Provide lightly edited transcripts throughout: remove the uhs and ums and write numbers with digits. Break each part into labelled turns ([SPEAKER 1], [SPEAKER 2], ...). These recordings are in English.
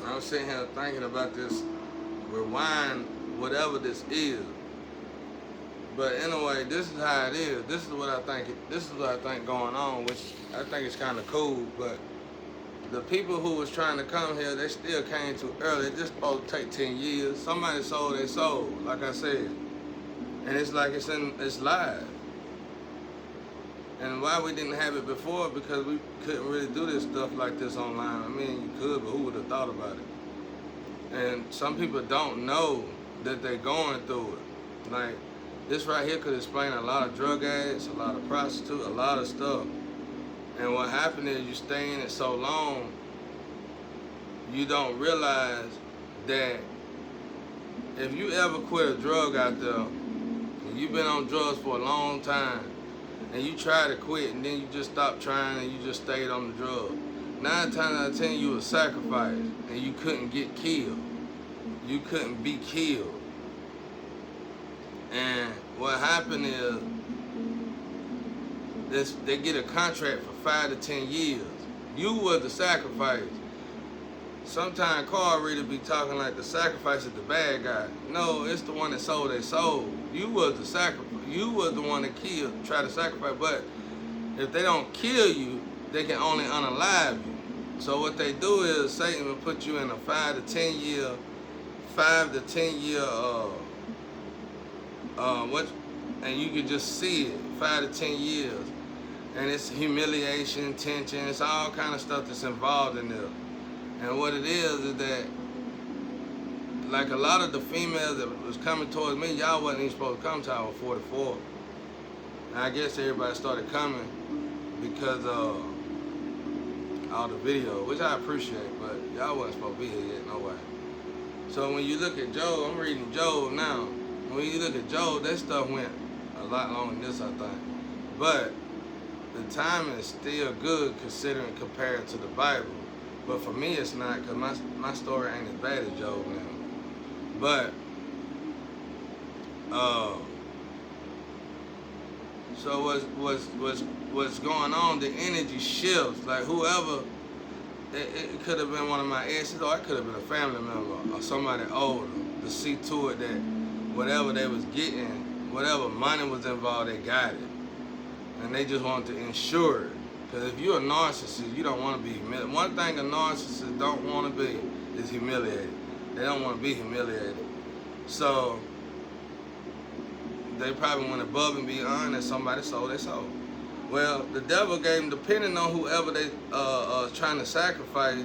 [SPEAKER 1] I was sitting here thinking about this rewind, whatever this is. But anyway, this is how it is. This is what I think. This is what I think going on, which I think is kind of cool. But the people who was trying to come here, they still came too early. It's just supposed to take 10 years. Somebody sold their soul, like I said, and it's like it's live. And why we didn't have it before? Because we couldn't really do this stuff like this online. I mean, you could, but who would have thought about it? And some people don't know that they're going through it. Like, this right here could explain a lot of drug addicts, a lot of prostitutes, a lot of stuff. And what happened is you stay in it so long, you don't realize that if you ever quit a drug out there, and you've been on drugs for a long time, and you try to quit, and then you just stop trying, and you just stayed on the drug. 9 times out of 10, you were sacrificed, and you couldn't get killed. You couldn't be killed. And what happened is, they get a contract for 5 to 10 years. You were the sacrifice. Sometimes Carl really be talking like the sacrifice is the bad guy. No, it's the one that sold their soul. You was the sacrifice. You was the one that killed, try to sacrifice. But if they don't kill you, they can only unalive you. So what they do is Satan will put you in a 5 to 10 year, and you can just see it, 5 to 10 years. And it's humiliation, tension, it's all kind of stuff that's involved in there. And what it is that, like a lot of the females that was coming towards me, y'all wasn't even supposed to come till I was 44. And I guess everybody started coming because of all the video, which I appreciate, but y'all wasn't supposed to be here yet, no way. So when you look at Job, I'm reading Job now. When you look at Job, that stuff went a lot longer than this, I think. But the timing is still good considering compared to the Bible. But for me, it's not, because my story ain't as bad as Job now. But, so what's going on, the energy shifts. Like whoever, it could have been one of my exes, or it could have been a family member, or somebody older, to see to it that whatever they was getting, whatever money was involved, they got it. And they just wanted to ensure it. Because if you're a narcissist, you don't want to be humiliated. One thing a narcissist don't want to be is humiliated. They don't want to be humiliated. So they probably went above and beyond and somebody sold their soul. Well, the devil gave them, depending on whoever they trying to sacrifice,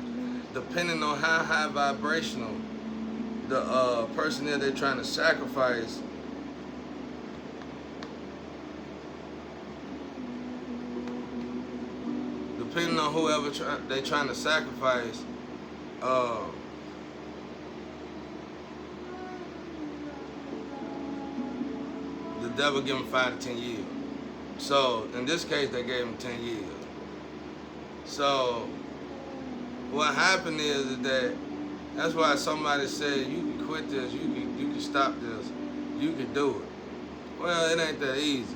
[SPEAKER 1] depending on how high vibrational the person that they're trying to sacrifice, depending on whoever they trying to sacrifice, the devil give them 5 to 10 years. So in this case, they gave him 10 years. So what happened is that that's why somebody said you can quit this, you can stop this, you can do it. Well, it ain't that easy.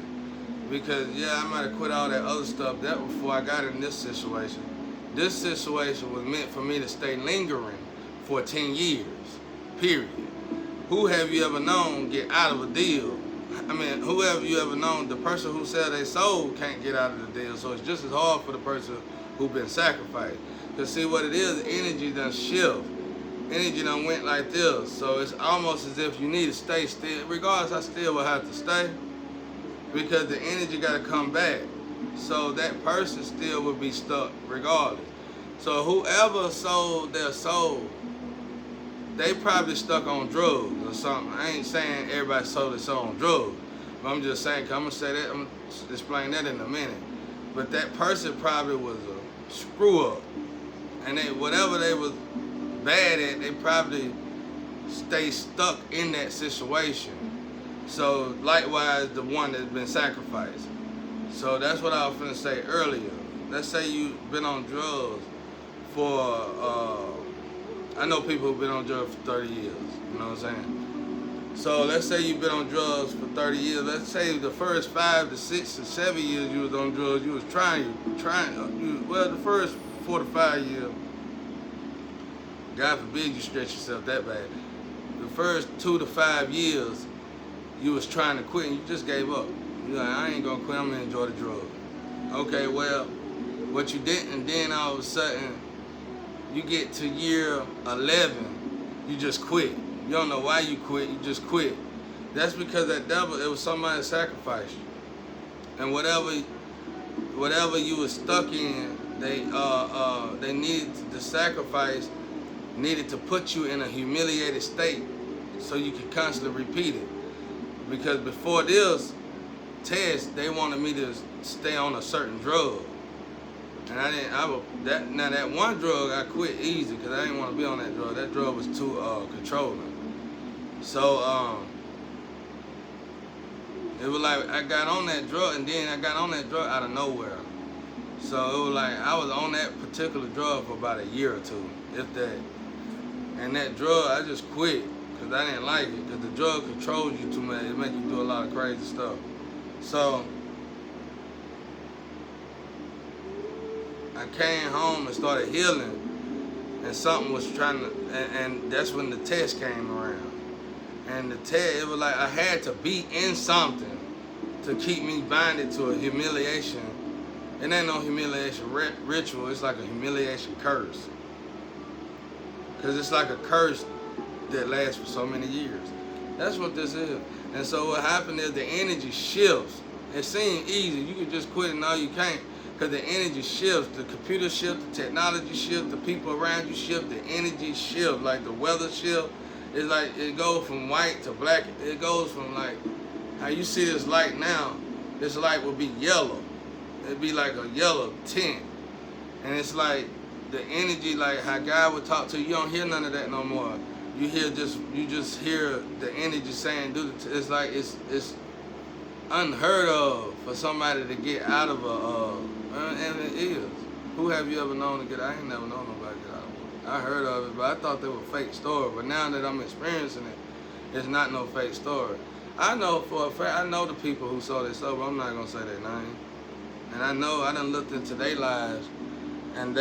[SPEAKER 1] Because yeah, I might have quit all that other stuff that before I got in this situation. This situation was meant for me to stay lingering for 10 years, period. Who have you ever known get out of a deal? I mean, whoever you ever known, the person who sell their soul can't get out of the deal. So it's just as hard for the person who been sacrificed. Because see what it is, energy done shift. Energy done went like this. So it's almost as if you need to stay still. Regardless, I still will have to stay. Because the energy got to come back. So that person still will be stuck regardless. So whoever sold their soul, they probably stuck on drugs or something. I ain't saying everybody sold their soul on drugs. But I'm just saying, 'cause I'm going to say that, I'm going to explain that in a minute. But that person probably was a screw up. And they, whatever they was bad at, they probably stay stuck in that situation. So likewise, the one that's been sacrificed. So that's what I was finna say earlier. Let's say you've been on drugs for, I know people who've been on drugs for 30 years, you know what I'm saying? So let's say you've been on drugs for 30 years. Let's say the first 5 to 6 to 7 years you was on drugs, you was trying, well, the first 4 to 5 years, God forbid you stretch yourself that bad. The first 2 to 5 years, you was trying to quit and you just gave up. You're like, I ain't gonna quit, I'm gonna enjoy the drug. Okay, well, what you didn't, and then all of a sudden, you get to year 11, you just quit. You don't know why you quit, you just quit. That's because that devil, it was somebody that sacrificed you. And whatever you were stuck in, they needed the sacrifice needed to put you in a humiliated state so you could constantly repeat it. Because before this test, they wanted me to stay on a certain drug. And that one drug I quit easy because I didn't want to be on that drug. That drug was too controlling. So it was like I got on that drug, and then I got on that drug out of nowhere. So it was like I was on that particular drug for about a year or two, if that. And that drug, I just quit because I didn't like it, because the drug controls you too much. It makes you do a lot of crazy stuff. So I came home and started healing, and something was trying to, and that's when the test came around. And the test, it was like I had to be in something to keep me binded to a humiliation. It ain't no humiliation ritual, it's like a humiliation curse. Because it's like a curse that lasts for so many years. That's what this is. And so what happened is the energy shifts. It seems easy, you can just quit it, no you can't. Because the energy shifts, the computer shifts, the technology shifts, the people around you shift, the energy shifts, like the weather shift. It's like it goes from white to black. It goes from like how you see this light now, this light will be yellow. It'd be like a yellow tint. And it's like the energy, like how God would talk to you, you don't hear none of that no more. You just hear the energy saying, it's like it's unheard of for somebody to get out of and it is. Who have you ever known to get out? I ain't never known nobody to get out of it. I heard of it, but I thought they were fake stories. But now that I'm experiencing it, it's not no fake story. I know for a fact, I know the people who saw this sober. I'm not gonna say their name. And I know I done looked into their lives, and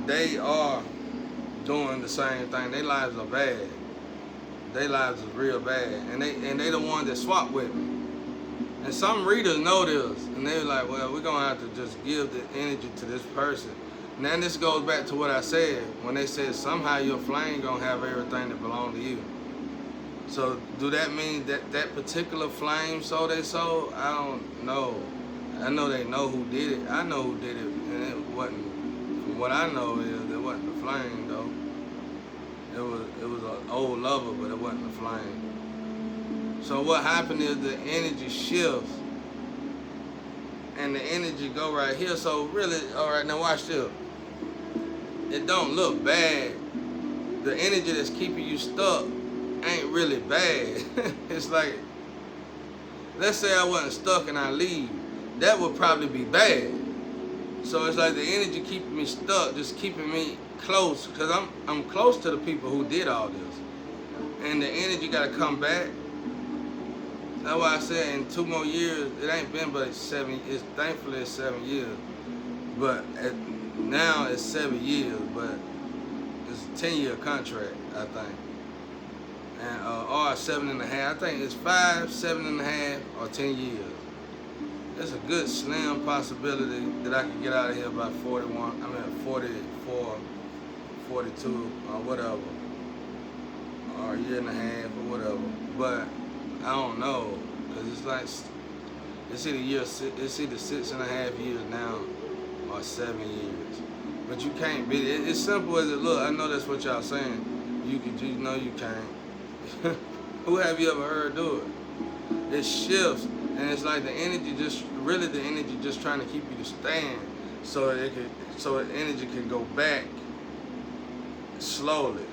[SPEAKER 1] they are doing the same thing. Their lives are bad. Their lives is real bad, and they the ones that swap with me. And some readers know this, and they're like, well, we're gonna have to just give the energy to this person. And then this goes back to what I said when they said somehow your flame gonna have everything that belong to you. So do that mean that that particular flame sold they sold? I don't know. I know they know who did it. I know who did it, and it wasn't. From what I know is it wasn't the flame though. It was an old lover, but it wasn't the flame. So what happened is the energy shifts, and the energy go right here. So really, all right, now watch this. It don't look bad. The energy that's keeping you stuck ain't really bad. It's like, let's say I wasn't stuck and I leave. That would probably be bad. So it's like the energy keeping me stuck, just keeping me close, because I'm close to the people who did all this. And the energy got to come back. That's why I said in 2 more years, it ain't been but 7, thankfully it's 7 years. But now it's 7 years, but it's a 10-year contract, I think. And or 7.5. I think it's 5, 7.5, or 10 years. It's a good slim possibility that I can get out of here by 41. I mean 44, 42, or whatever, or a year and a half or whatever. But I don't know, cause it's like it's either 6.5 years now or 7 years. But you can't beat it. It's simple as it look. I know that's what y'all saying. You know you can't. Who have you ever heard do it? It shifts, and it's like the energy just trying to keep you to stand, so the energy can go back slowly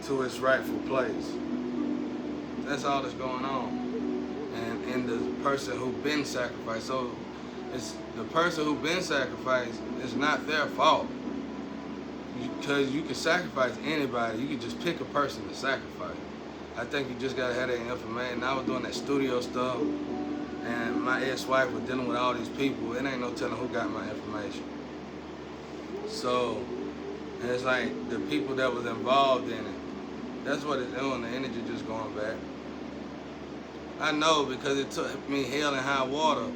[SPEAKER 1] to its rightful place. That's all that's going on. And the person who been sacrificed, so it's the person who been sacrificed, it's not their fault. Because you can sacrifice anybody, you can just pick a person to sacrifice. I think you just gotta have that information. I was doing that studio stuff, and my ex-wife was dealing with all these people. It ain't no telling who got my information. So And it's like the people that was involved in it. That's what it's doing. The energy just going back. I know because it took me hell and high water.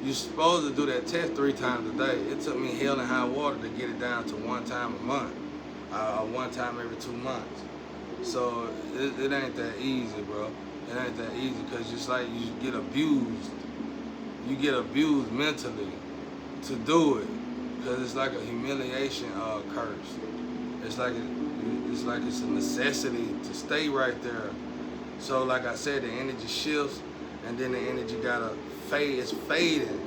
[SPEAKER 1] You're supposed to do that test 3 times a day. It took me hell and high water to get it down to 1 time a month, or 1 time every 2 months. So it ain't that easy, bro. It ain't that easy because it's like you get abused. You get abused mentally to do it because it's like a humiliation curse. It's like it's a necessity to stay right there. So like I said, the energy shifts, and then the energy gotta fade. It's fading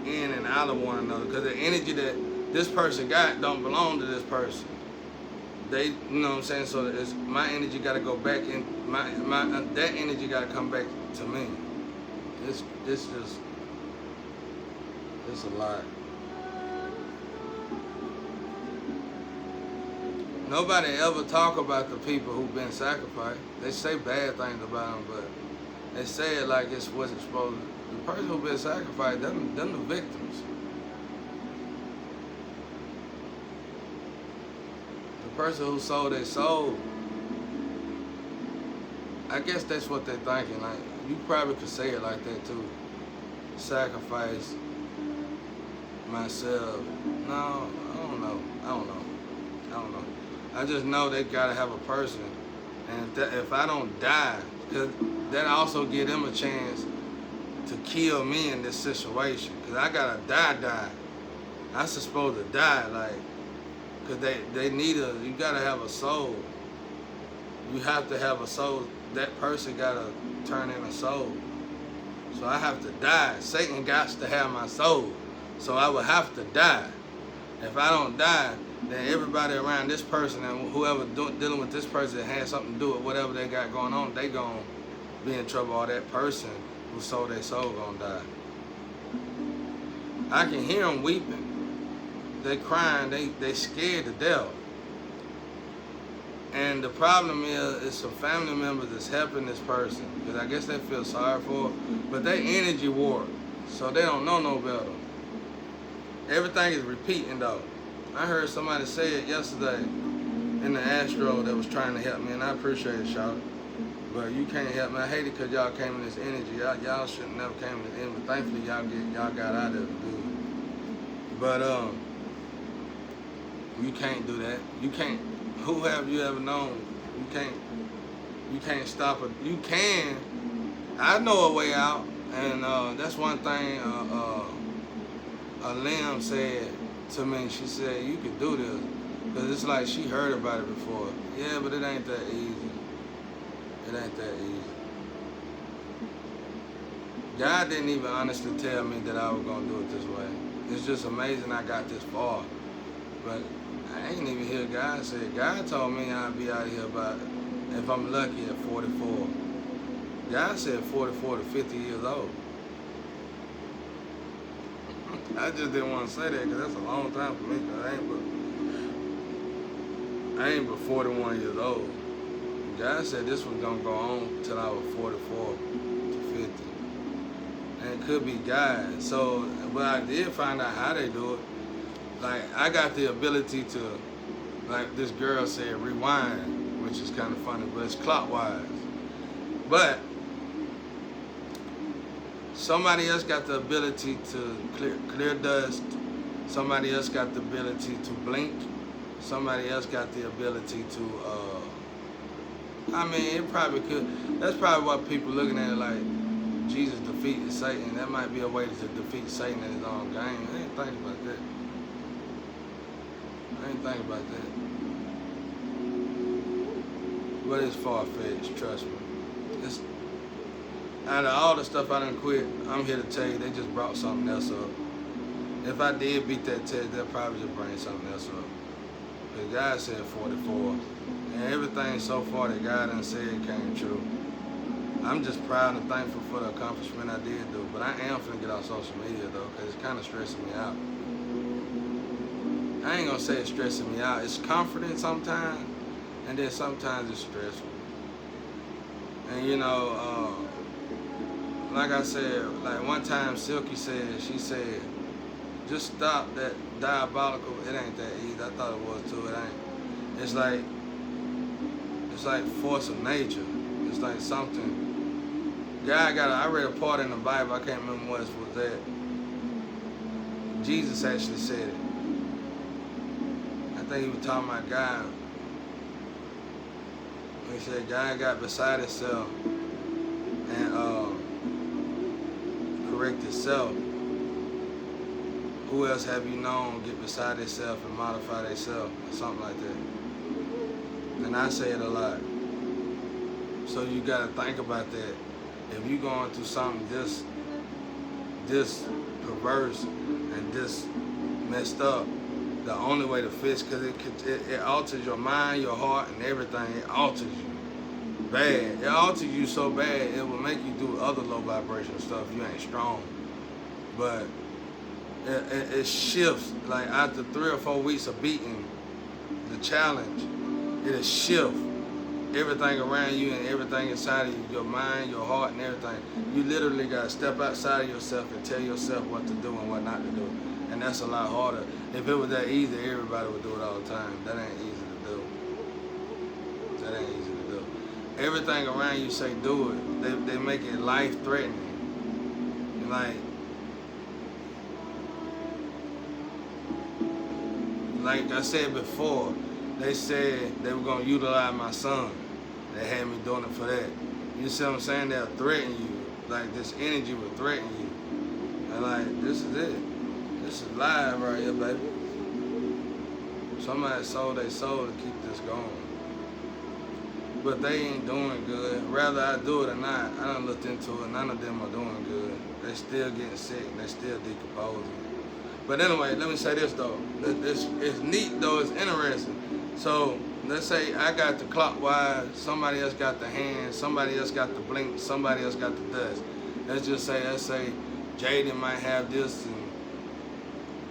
[SPEAKER 1] in and out of one another because the energy that this person got don't belong to this person. They, you know what I'm saying? So it's, my energy gotta go back in. That energy gotta come back to me. It's a lot. Nobody ever talk about the people who've been sacrificed. They say bad things about them, but they say it like it's what's supposed to. The person who's been sacrificed, them the victims. The person who sold their soul, I guess that's what they're thinking. Like, you probably could say it like that too. Sacrifice myself. No, I don't know. I just know they gotta have a person, and if I don't die, cause that also give them a chance to kill me in this situation. Cause I gotta die. I'm supposed to die, like, cause they need you gotta have a soul. You have to have a soul. That person gotta turn in a soul. So I have to die. Satan got to have my soul. So I would have to die. If I don't die, then everybody around this person and whoever dealing with this person that has something to do with whatever they got going on, they gonna be in trouble. Or that person who sold their soul gonna die. I can hear them weeping. They crying. They scared to death. And the problem is, it's some family members that's helping this person because I guess they feel sorry for it, but they energy warped, so they don't know no better. Everything is repeating though. I heard somebody say it yesterday in the Astro that was trying to help me, and I appreciate it, y'all. But you can't help me. I hate it because y'all came in this energy. Y'all shouldn't never came in this energy, but thankfully y'all got out of it good. But you can't do that. You can't. Who have you ever known? You can't stop it. You can. I know a way out, and that's one thing Lim said to me. She said, you could do this. Because it's like she heard about it before. Yeah, but it ain't that easy. It ain't that easy. God didn't even honestly tell me that I was going to do it this way. It's just amazing I got this far. But I ain't even hear God say it. God told me I'd be out of here about, if I'm lucky, at 44. God said 44 to 50 years old. I just didn't want to say that because that's a long time for me. Cause I ain't but 41 years old. God said this was going to go on till I was 44 to 50. And it could be God. So, but I did find out how they do it. Like, I got the ability to, like this girl said, rewind, which is kind of funny, but it's clockwise. But somebody else got the ability to clear dust. Somebody else got the ability to blink. Somebody else got the ability to, I mean, it probably could. That's probably what people looking at it like Jesus defeated Satan. That might be a way to defeat Satan in his own game. I ain't thinking about that. I ain't thinking about that. But it's far-fetched, trust me. It's, out of all the stuff I done quit, I'm here to tell you they just brought something else up. If I did beat that test, they'll probably just bring something else up. Because God said 44. And everything so far that God done said came true. I'm just proud and thankful for the accomplishment I did do. But I am finna get off social media though, because it's kind of stressing me out. I ain't gonna say it's stressing me out. It's comforting sometimes, and then sometimes it's stressful. And you know, like I said, like one time Silky said, she said, just stop that diabolical. It ain't that easy. I thought it was too. It ain't. It's like force of nature. It's like something. I read a part in the Bible. I can't remember what it was that. Jesus actually said it. I think he was talking about God. He said God got beside himself and correct itself. Who else have you known get beside themselves and modify themselves or something like that? And I say it a lot. So you gotta think about that. If you going through something this perverse and this messed up, the only way to fix, because it alters your mind, your heart, and everything. It alters you bad. It alters you so bad it will make you do other low vibration stuff. You ain't strong, but it shifts. Like after 3 or 4 weeks of beating the challenge, it'll shift everything around you and everything inside of you, your mind, your heart, and everything. You literally got to step outside of yourself and tell yourself what to do and what not to do. And that's a lot harder. If it was that easy, everybody would do it all the time. That ain't easy to do. That ain't easy to do. Everything around you say do it. They make it life-threatening. Like I said before, they said they were going to utilize my son. They had me doing it for that. You see what I'm saying? They'll threaten you. Like this energy will threaten you. And like, this is it. This is live right here, baby. Somebody sold their soul to keep this going. But they ain't doing good. Whether I do it or not, I done looked into it. None of them are doing good. They still getting sick and they still decomposing. But anyway, let me say this though. It's neat though, it's interesting. So let's say I got the clockwise, somebody else got the hand, somebody else got the blink, somebody else got the dust. Let's say Jaden might have this, and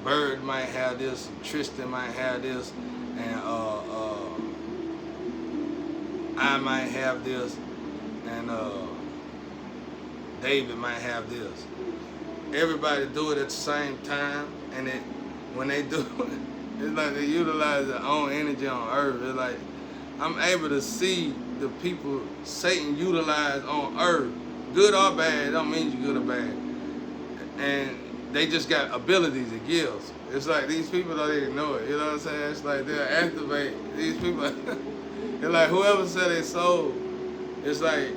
[SPEAKER 1] Bird might have this, and Tristan might have this, and I might have this, and David might have this. Everybody do it at the same time, and when they do it, it's like they utilize their own energy on earth. It's like I'm able to see the people Satan utilize on earth, good or bad. It don't mean you're good or bad. And they just got abilities it gives. It's like these people don't even know it. You know what I'm saying? It's like they'll activate these people. It's like whoever said they soul, it's like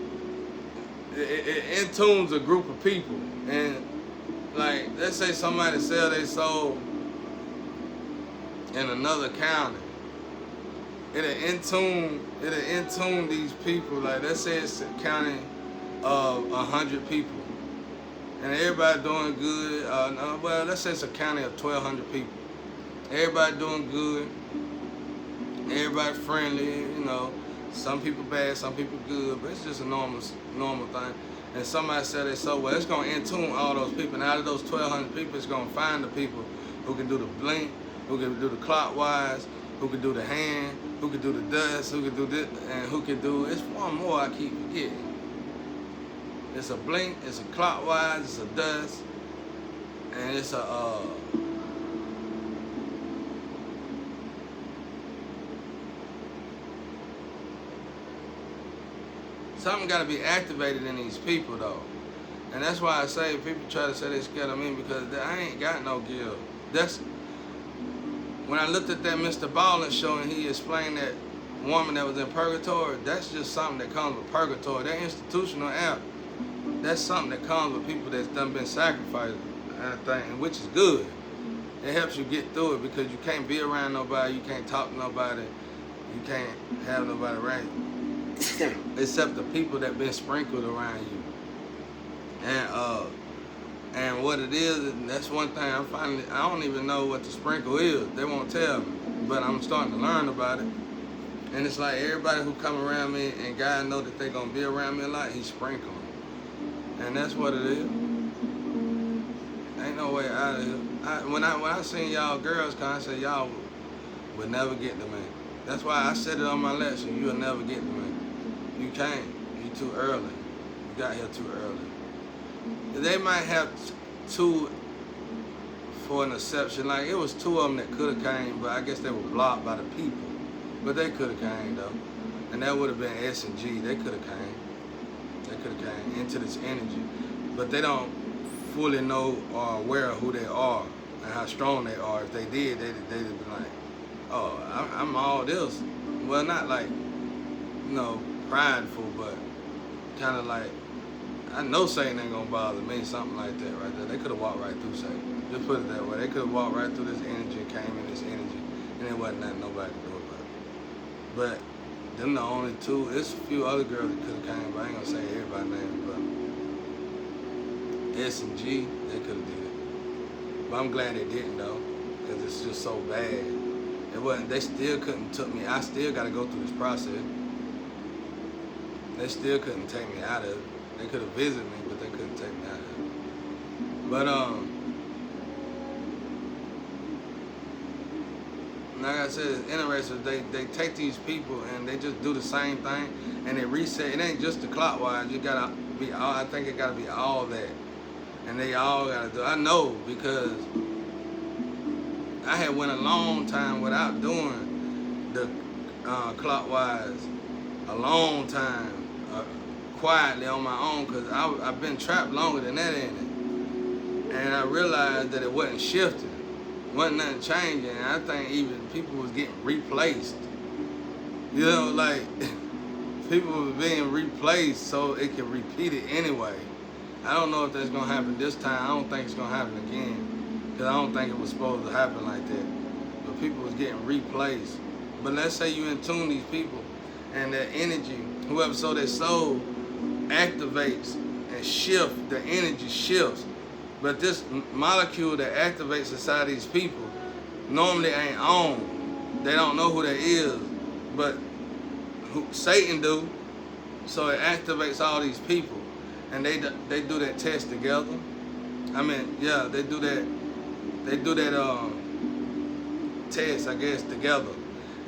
[SPEAKER 1] it intunes a group of people. And like, let's say somebody sell their soul in another county. It'll intune these people. Like, let's say it's a county of 100 people. And everybody doing good. Well, let's say it's a county of 1,200 people. Everybody doing good. Everybody friendly, you know. Some people bad, some people good, but it's just a normal thing. And somebody said they so well, it's gonna intune all those people. And out of those 1,200 people, it's gonna find the people who can do the blink, who can do the clockwise, who can do the hand, who can do the dust, who can do this, and who can do. It's one more I keep forgetting. It's a blink, it's a clockwise, it's a dust, and it's a something got to be activated in these people though, and that's why I say people try to say they're scared of me because I ain't got no guilt. That's when I looked at that Mr. Ballin show and he explained that woman that was in purgatory. That's just something that comes with purgatory. That institutional app. That's something that comes with people that's done been sacrificed, and thing, which is good. It helps you get through it because you can't be around nobody, you can't talk to nobody, you can't have nobody around you, except the people that been sprinkled around you. And what it is, and that's one thing I don't even know what the sprinkle is. They won't tell me, but I'm starting to learn about it. And it's like everybody who come around me and God know that they gonna be around me a lot, He sprinkles. And that's what it is. Ain't no way out of here. When I seen y'all girls come, I said y'all would never get to me. That's why I said it on my lesson. You'll never get to me. You can't. You too early. You got here too early. They might have 2 for an exception. Like, it was 2 of them that could have came, but I guess they were blocked by the people. But they could have came, though. And that would have been S and G. They could have came. They could have came into this energy. But they don't fully know or aware of who they are and how strong they are. If they did, they'd be like, oh, I'm all this. Well, not like, prideful, but kind of like, I know Satan ain't gonna bother me, something like that right there. They could have walked right through Satan. Just put it that way. They could have walked right through this energy and came in this energy, and it wasn't nothing nobody could do about it. But them the only 2. There's a few other girls that could have came, but I ain't gonna say everybody's name, but S and G, they could have did it. But I'm glad they didn't, though, because it's just so bad. It wasn't. They still couldn't took me. I still got to go through this process. They still couldn't take me out of it. They could have visited me, but they couldn't take me out of it. But like I said, it's interesting. They take these people and they just do the same thing and they reset. It ain't just the clockwise. You gotta be all. I think it gotta be all that, and they all gotta do. I know because I had went a long time without doing the clockwise. A long time. Quietly on my own, because I've been trapped longer than that in it. And I realized that it wasn't shifting. Wasn't nothing changing. And I think even people was getting replaced. Like people were being replaced so it could repeat it anyway. I don't know if that's going to happen this time. I don't think it's going to happen again. Because I don't think it was supposed to happen like that. But people was getting replaced. But let's say you in tune these people and their energy, whoever sold their soul, activates and shifts, the energy shifts. But this molecule that activates inside these people normally ain't on. They don't know who that is, but Satan do. So it activates all these people, and they do that test together. I mean, yeah, they do that test, I guess, together,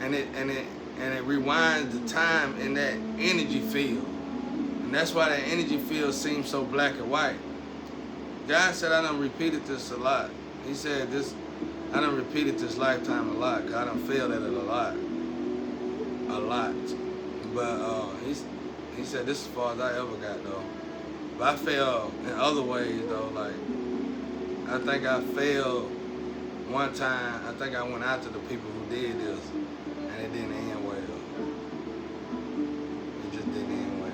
[SPEAKER 1] and it rewinds the time in that energy field. And that's why that energy field seems so black and white. God said I done repeated this a lot. He said I done repeated this lifetime a lot, because I done failed at it a lot. But he said this is as far as I ever got, though. But I failed in other ways, though. Like, I think I failed one time. I think I went after the people who did this, and it didn't end well. It just didn't end well.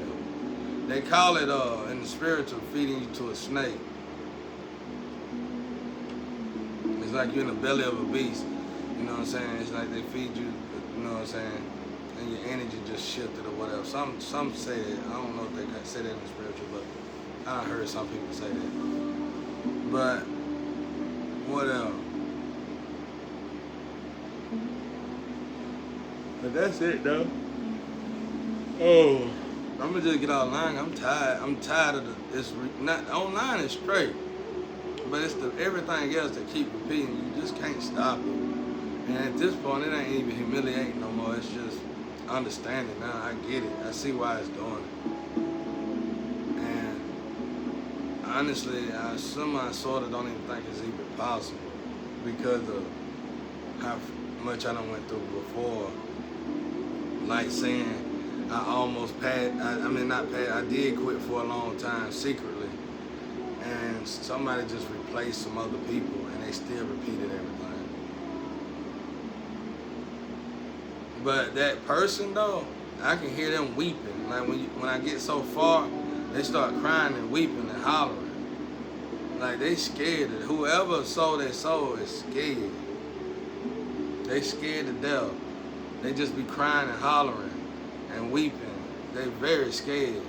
[SPEAKER 1] They call it in the spiritual feeding you to a snake. It's like you're in the belly of a beast. You know what I'm saying? It's like they feed you, you know what I'm saying? And your energy just shifted or whatever. Some say it. I don't know if they say that in the spiritual, but I heard some people say that. But what else? But that's it, though. Oh, I'm gonna just get online. I'm tired. I'm tired of this. Not online is straight, but it's the everything else that keep repeating. You just can't stop it. And at this point, it ain't even humiliating no more. It's just understanding now. I get it. I see why it's doing it. And honestly, I sort of don't even think it's even possible because of how much I done went through before. Like saying I almost I did quit for a long time secretly. And somebody just replaced some other people and they still repeated everything. But that person though, I can hear them weeping. Like when I get so far, they start crying and weeping and hollering. Like they scared. Whoever sold their soul is scared. They scared to death. They just be crying and hollering and weeping. They very scared.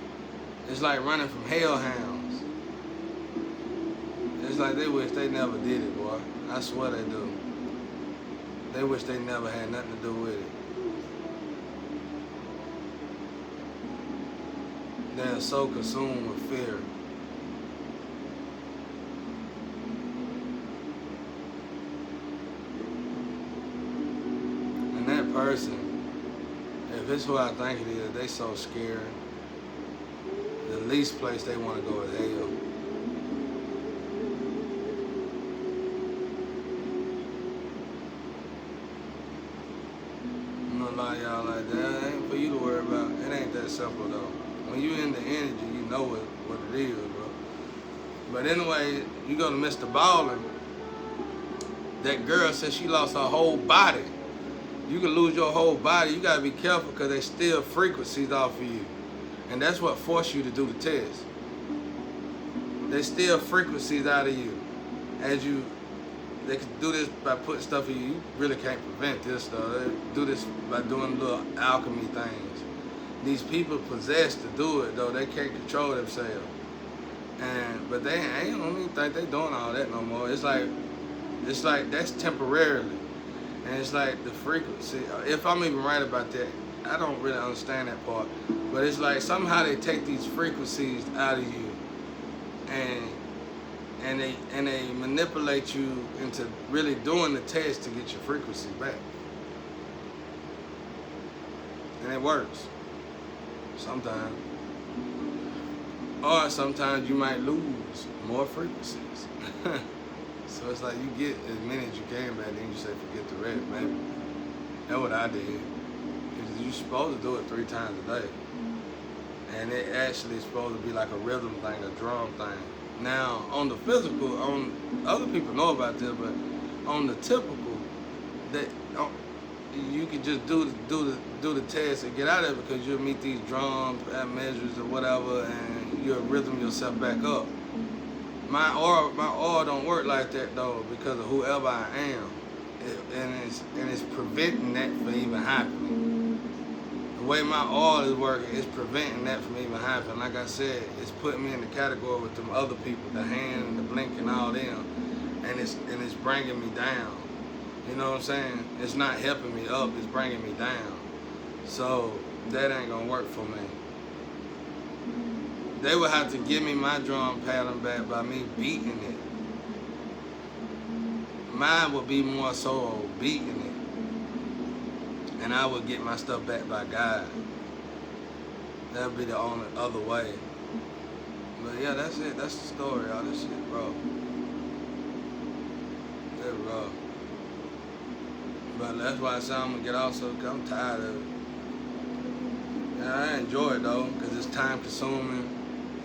[SPEAKER 1] It's like running from hellhounds. It's like they wish they never did it, boy. I swear they do. They wish they never had nothing to do with it. They're so consumed with fear. And that person, if it's who I think it is, they so scared. The least place they want to go is hell. lot of y'all like that. It ain't for you to worry about. It ain't that simple though. When you in the energy, you know what it is, bro. But anyway, you go to Mr. Ballin'. That girl said she lost her whole body. You can lose your whole body. You gotta be careful because they steal frequencies off of you, and that's what forced you to do the test. They steal frequencies out of you. They can do this by putting stuff in you. You really can't prevent this though. They do this by doing little alchemy things. These people possessed to do it though. They can't control themselves. But they ain't, I don't even think they doing all that no more. It's like that's temporarily. And it's like the frequency. If I'm even right about that, I don't really understand that part. But it's like somehow they take these frequencies out of you and they manipulate you into really doing the test to get your frequency back. And it works. Sometimes. Or sometimes you might lose more frequencies. So it's like you get as many as you can back, then you say forget the rest, maybe. That's what I did. Because you're supposed to do it 3 times a day. And it actually is supposed to be like a rhythm thing, a drum thing. Now, on the physical, other people know about this, but on the typical, you can just do the test and get out of it because you'll meet these drums and measures or whatever, and you'll rhythm yourself back up. My aura don't work like that though because of whoever I am, and it's preventing that from even happening. The way my aura is working is preventing that from even happening. Like I said, it's putting me in the category with them other people, the hand and the blink and all them, and it's bringing me down. You know what I'm saying? It's not helping me up, it's bringing me down. So that ain't gonna work for me. They would have to give me my drum pattern back by me beating it. Mine would be more so beating it. And I would get my stuff back by God. That would be the only other way. But yeah, that's it. That's the story, y'all. This shit, bro. That's rough. But that's why I said I'm gonna get off so I'm tired of it. Yeah, I enjoy it though, because it's time consuming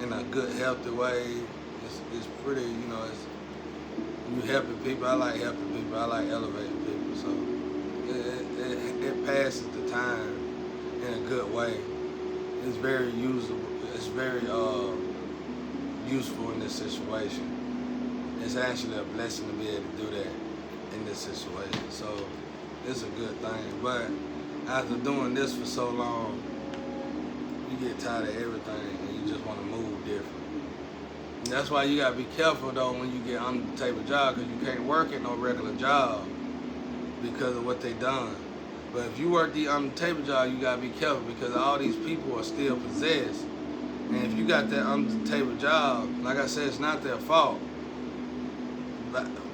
[SPEAKER 1] in a good, healthy way. It's pretty, you know, you helping people. I like helping people. I like elevating people. So it passes the time in a good way. It's very usable. It's very useful in this situation. It's actually a blessing to be able to do that in this situation. So it's a good thing. But after doing this for so long, you get tired of everything and you just want to move different. And that's why you gotta be careful though when you get under the table job, because you can't work at no regular job because of what they done. But if you work the under the table job, you gotta be careful because all these people are still possessed. And if you got that under the table job, like I said, it's not their fault.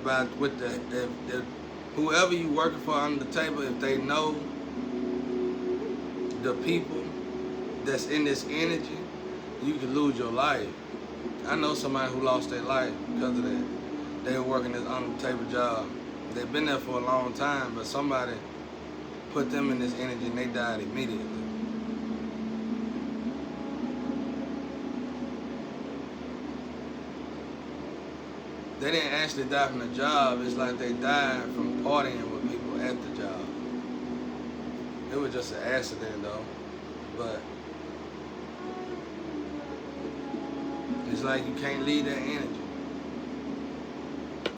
[SPEAKER 1] But with if whoever you working for under the table, if they know the people that's in this energy, you can lose your life. I know somebody who lost their life because of that. They were working this under the table job. They've been there for a long time, but somebody put them in this energy and they died immediately. They didn't actually die from the job. It's like they died from partying with people at the job. It was just an accident though, but it's like you can't leave that energy.